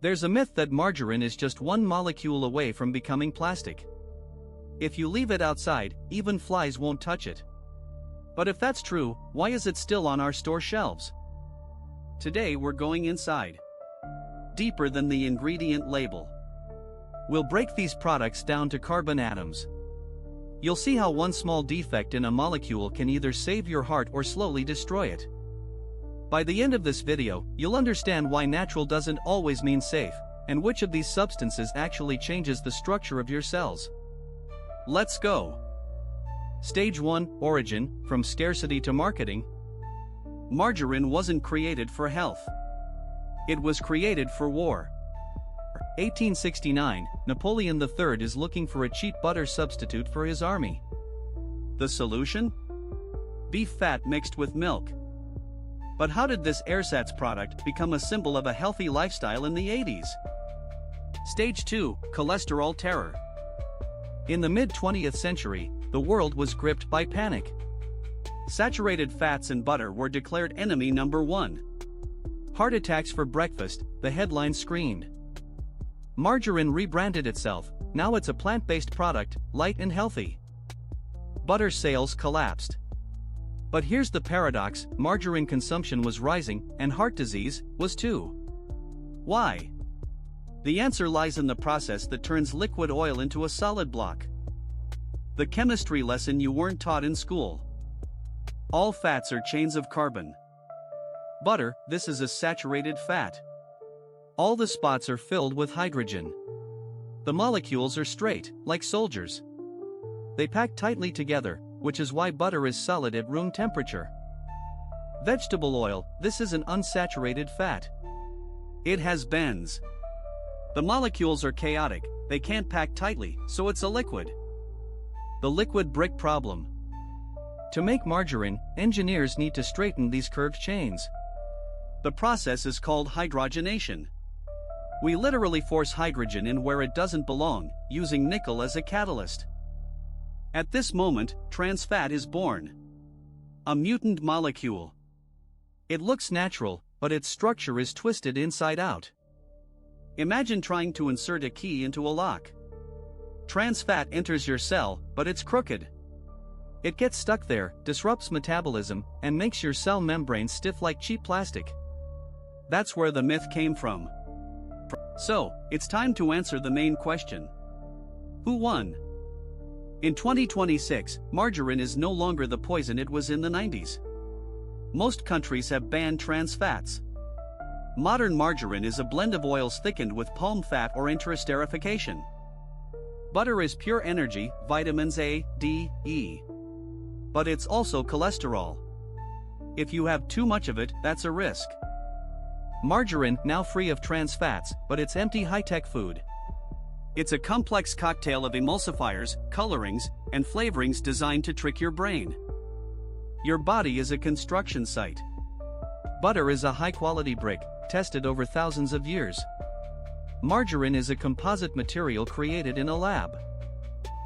There's a myth that margarine is just one molecule away from becoming plastic. If you leave it outside, even flies won't touch it. But if that's true, why is it still on our store shelves? Today we're going inside, deeper than the ingredient label. We'll break these products down to carbon atoms. You'll see how one small defect in a molecule can either save your heart or slowly destroy it. By the end of this video, you'll understand why natural doesn't always mean safe, and which of these substances actually changes the structure of your cells. Let's go. Stage 1, Origin, from scarcity to marketing. Margarine wasn't created for health. It was created for war. 1869, Napoleon III is looking for a cheap butter substitute for his army. The solution? Beef fat mixed with milk. But how did this ersatz product become a symbol of a healthy lifestyle in the 80s? Stage 2, Cholesterol terror. In the mid-20th century, the world was gripped by panic. Saturated fats and butter were declared enemy number one. Heart attacks for breakfast, the headline screamed. Margarine rebranded itself, now it's a plant-based product, light and healthy. Butter sales collapsed. But here's the paradox, margarine consumption was rising, and heart disease was too. Why? The answer lies in the process that turns liquid oil into a solid block. The chemistry lesson you weren't taught in school. All fats are chains of carbon. Butter, this is a saturated fat. All the spots are filled with hydrogen. The molecules are straight, like soldiers. They pack tightly together, which is why butter is solid at room temperature. Vegetable oil, this is an unsaturated fat. It has bends. The molecules are chaotic, they can't pack tightly, so it's a liquid. The liquid brick problem. To make margarine, engineers need to straighten these curved chains. The process is called hydrogenation. We literally force hydrogen in where it doesn't belong, using nickel as a catalyst. At this moment, trans fat is born. A mutant molecule. It looks natural, but its structure is twisted inside out. Imagine trying to insert a key into a lock. Trans fat enters your cell, but it's crooked. It gets stuck there, disrupts metabolism, and makes your cell membrane stiff like cheap plastic. That's where the myth came from. So, it's time to answer the main question. Who won? In 2026, margarine is no longer the poison it was in the 90s. Most countries have banned trans fats. Modern margarine is a blend of oils thickened with palm fat or interesterification. Butter is pure energy, vitamins A, D, E. But it's also cholesterol. If you have too much of it, that's a risk. Margarine, now free of trans fats, but it's empty high-tech food. It's a complex cocktail of emulsifiers, colorings, and flavorings designed to trick your brain. Your body is a construction site. Butter is a high-quality brick, tested over thousands of years. Margarine is a composite material created in a lab.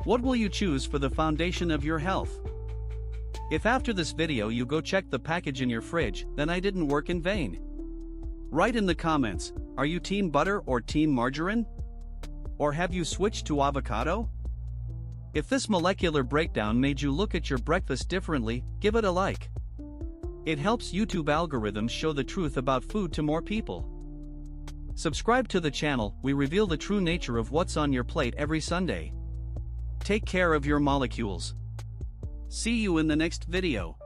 What will you choose for the foundation of your health? If after this video you go check the package in your fridge, then I didn't work in vain. Write in the comments, are you team butter or team margarine? Or have you switched to avocado? If this molecular breakdown made you look at your breakfast differently, give it a like. It helps YouTube algorithms show the truth about food to more people. Subscribe to the channel, we reveal the true nature of what's on your plate every Sunday. Take care of your molecules. See you in the next video.